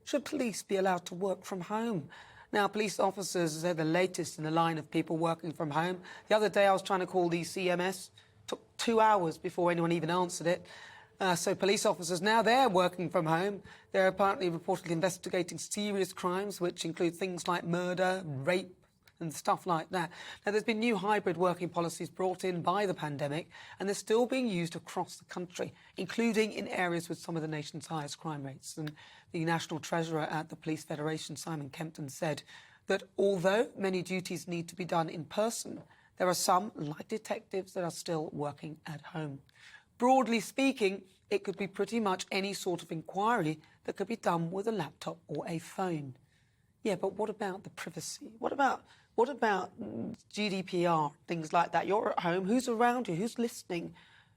Should police be allowed to work from home? Now, police officers are the latest in the line of people working from home. The other day I was trying to call the CMS. Took 2 hours before anyone even answered it. So police officers, now they're working from home. They're apparently reportedly investigating serious crimes, which include things like murder, rape, and stuff like that. Now, there's been new hybrid working policies brought in by the pandemic, and they're still being used across the country, including in areas with some of the nation's highest crime rates. And the National Treasurer at the Police Federation, Simon Kempton, said that although many duties need to be done in person, there are some, like detectives, that are still working at home. Broadly speaking, it could be pretty much any sort of inquiry that could be done with a laptop or a phone. Yeah, but what about the privacy? What about GDPR, things like that? You're at home, who's around you, who's listening?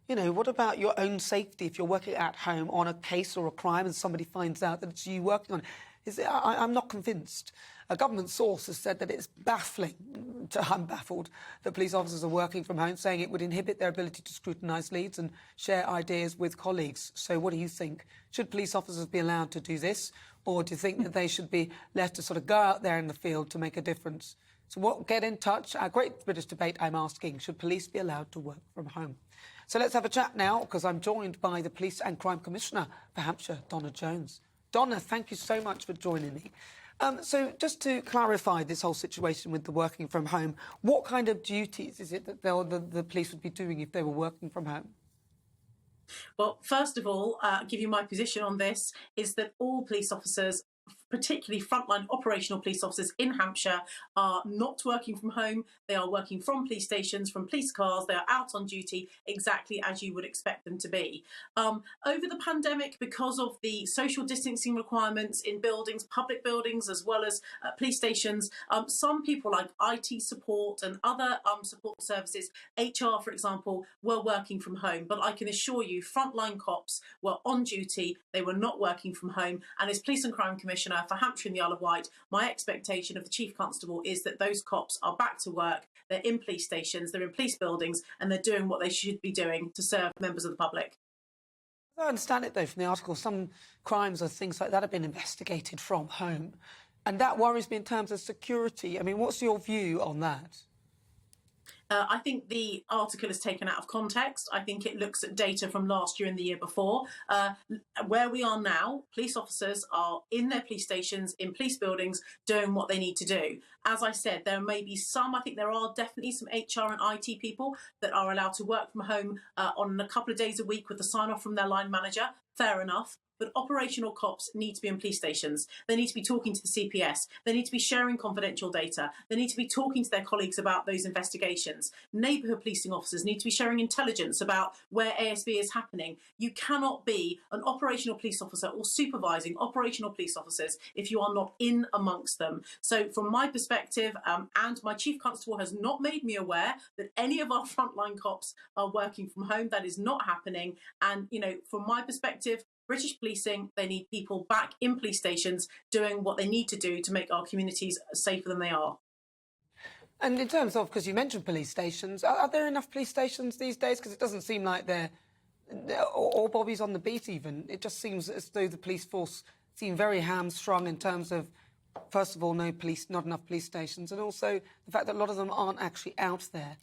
You know, what about your own safety if you're working at home on a case or a crime and somebody finds out that it's you working on it? I'm not convinced. A government source has said that it's baffling, I'm baffled, that police officers are working from home, saying it would inhibit their ability to scrutinise leads and share ideas with colleagues. So what do you think? Should police officers be allowed to do this? Or do you think that they should be left to sort of go out there in the field to make a difference? So get in touch. Our great British debate, I'm asking, should police be allowed to work from home? So let's have a chat now, because I'm joined by the Police and Crime Commissioner for Hampshire, Donna Jones. Donna, thank you so much for joining me. So just to clarify this whole situation with the working from home, what kind of duties is it that the police would be doing if they were working from home? Well, first of all, give you my position on this, is that all police officers, particularly frontline operational police officers in Hampshire, are not working from home. They are working from police stations, from police cars. They are out on duty exactly as you would expect them to be. Over the pandemic, because of the social distancing requirements in buildings, public buildings, as well as police stations, some people like IT support and other support services, HR, for example, were working from home. But I can assure you, frontline cops were on duty. They were not working from home. And as Police and Crime Commissioner for Hampshire and the Isle of Wight, my expectation of the Chief Constable is that those cops are back to work. They're in police stations, they're in police buildings, and they're doing what they should be doing to serve members of the public. I understand it, though, from the article, some crimes or things like that have been investigated from home. And that worries me in terms of security. I mean, what's your view on that? I think the article is taken out of context. I think it looks at data from last year and the year before. Where we are now, police officers are in their police stations, in police buildings, doing what they need to do. As I said, there may be some, I think there are definitely some HR and IT people that are allowed to work from home on a couple of days a week with the sign-off from their line manager. Fair enough. But operational cops need to be in police stations. They need to be talking to the CPS. They need to be sharing confidential data. They need to be talking to their colleagues about those investigations. Neighbourhood policing officers need to be sharing intelligence about where ASB is happening. You cannot be an operational police officer or supervising operational police officers if you are not in amongst them. So from my perspective, and my Chief Constable has not made me aware that any of our frontline cops are working from home. That is not happening. And, you know, from my perspective, British policing, they need people back in police stations doing what they need to do to make our communities safer than they are. And in terms of, because you mentioned police stations, are there enough police stations these days? Because it doesn't seem like they're all bobbies on the beat even. It just seems as though the police force seem very hamstrung in terms of, first of all, not enough police stations, and also the fact that a lot of them aren't actually out there.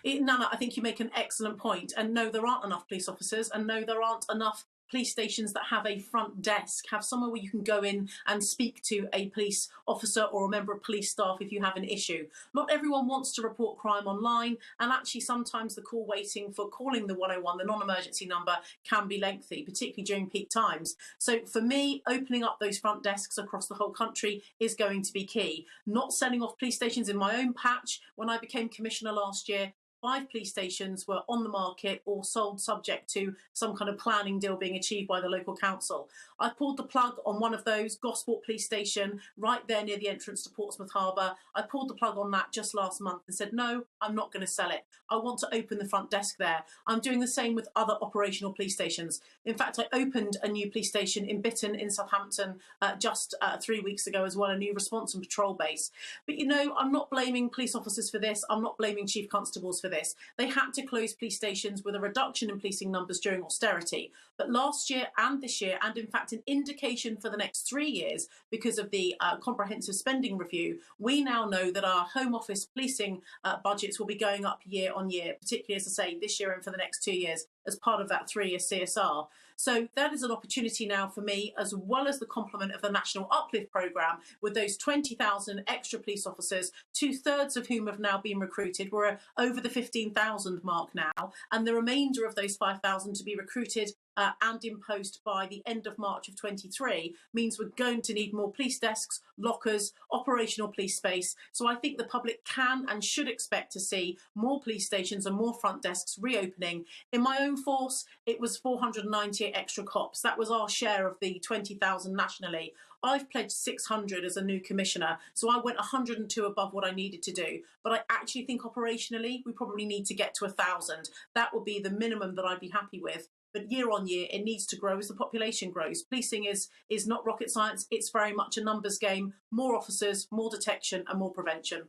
Nana, I think you make an excellent point. And no, there aren't enough police officers, and no, there aren't enough police stations that have a front desk, have somewhere where you can go in and speak to a police officer or a member of police staff if you have an issue. Not everyone wants to report crime online, and actually sometimes the call waiting for calling the 101, the non-emergency number, can be lengthy, particularly during peak times. So for me, opening up those front desks across the whole country is going to be key. Not selling off police stations in my own patch. When I became Commissioner last year, 5 police stations were on the market or sold subject to some kind of planning deal being achieved by the local council. I pulled the plug on one of those, Gosport Police Station, right there near the entrance to Portsmouth Harbour. I pulled the plug on that just last month and said, no, I'm not going to sell it. I want to open the front desk there. I'm doing the same with other operational police stations. In fact, I opened a new police station in Bitton in Southampton just 3 weeks ago as well, a new response and patrol base. But, you know, I'm not blaming police officers for this. I'm not blaming chief constables for this. this, they had to close police stations with a reduction in policing numbers during austerity. But last year and this year, and in fact an indication for the next 3 years because of the comprehensive spending review, we now know that our Home Office policing budgets will be going up year on year, particularly, as I say, this year and for the next 2 years as part of that 3-year CSR. So that is an opportunity now for me, as well as the complement of the National Uplift Programme, with those 20,000 extra police officers, 2/3 of whom have now been recruited. We're over the 15,000 mark now, and the remainder of those 5,000 to be recruited and in post by the end of March of 23 means we're going to need more police desks, lockers, operational police space. So I think the public can and should expect to see more police stations and more front desks reopening. In my own force, it was 498 extra cops. That was our share of the 20,000 nationally. I've pledged 600 as a new commissioner, so I went 102 above what I needed to do. But I actually think operationally, we probably need to get to 1,000. That would be the minimum that I'd be happy with. But year on year, it needs to grow as the population grows. Policing is not rocket science. It's very much a numbers game. More officers, more detection and more prevention.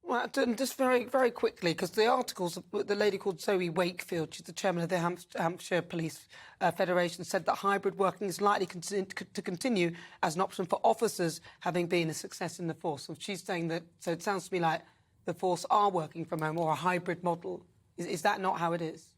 Well, and just very, very quickly, because the articles, the lady called Zoe Wakefield, she's the chairman of the Hampshire Police Federation, said that hybrid working is likely to continue as an option for officers, having been a success in the force. So she's saying that, so it sounds to me like the force are working from home or a hybrid model. Is that not how it is?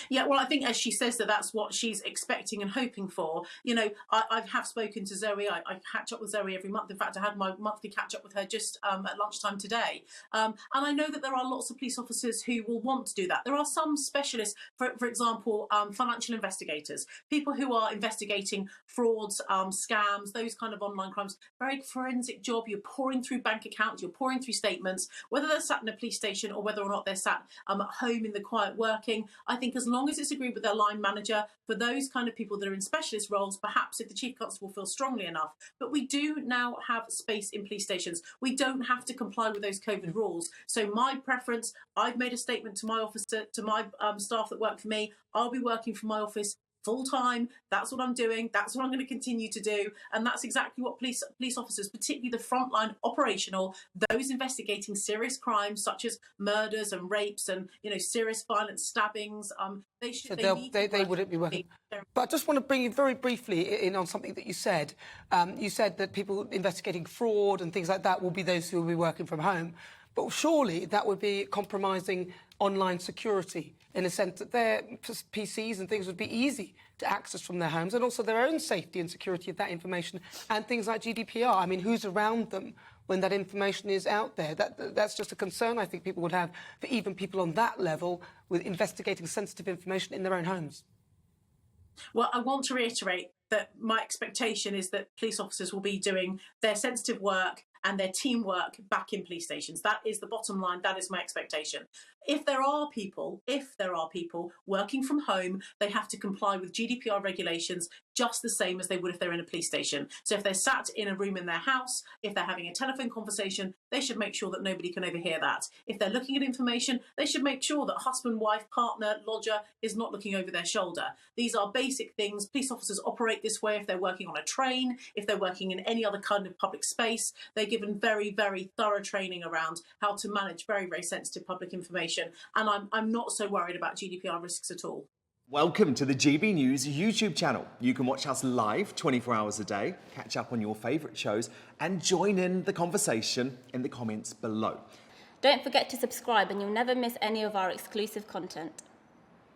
Yeah, well, I think as she says that's what she's expecting and hoping for. You know, I have spoken to Zoe. I catch up with Zoe every month. In fact, I had my monthly catch up with her just at lunchtime today. And I know that there are lots of police officers who will want to do that. There are some specialists, for example, financial investigators, people who are investigating frauds, scams, those kind of online crimes. Very forensic job. You're pouring through bank accounts, you're pouring through statements, whether they're sat in a police station or whether or not they're sat at home in the quiet working. I think as long as it's agreed with their line manager, for those kind of people that are in specialist roles, perhaps if the chief constable feels strongly enough. But we do now have space in police stations. We don't have to comply with those COVID rules. So my preference, I've made a statement to my officer, to my staff that work for me, I'll be working from my office full time. That's what I'm doing. That's what I'm going to continue to do. And that's exactly what police officers, particularly the frontline operational, those investigating serious crimes such as murders and rapes and, you know, serious violent stabbings, they wouldn't be working. But I just want to bring you very briefly in on something that you said. You said that people investigating fraud and things like that will be those who will be working from home. But surely that would be compromising online security in a sense that their PCs and things would be easy to access from their homes, and also their own safety and security of that information and things like GDPR. I mean, who's around them when that information is out there? That's just a concern I think people would have for even people on that level with investigating sensitive information in their own homes. Well, I want to reiterate that my expectation is that police officers will be doing their sensitive work and their teamwork back in police stations. That is the bottom line. That is my expectation. If there are people working from home, they have to comply with GDPR regulations just the same as they would if they're in a police station. So if they're sat in a room in their house, if they're having a telephone conversation, they should make sure that nobody can overhear that. If they're looking at information, they should make sure that husband, wife, partner, lodger is not looking over their shoulder. These are basic things. Police officers operate this way if they're working on a train, if they're working in any other kind of public space. They're given very, very thorough training around how to manage very, very sensitive public information. And I'm not so worried about GDPR risks at all. Welcome to the GB News YouTube channel. You can watch us live 24 hours a day, catch up on your favourite shows and join in the conversation in the comments below. Don't forget to subscribe and you'll never miss any of our exclusive content.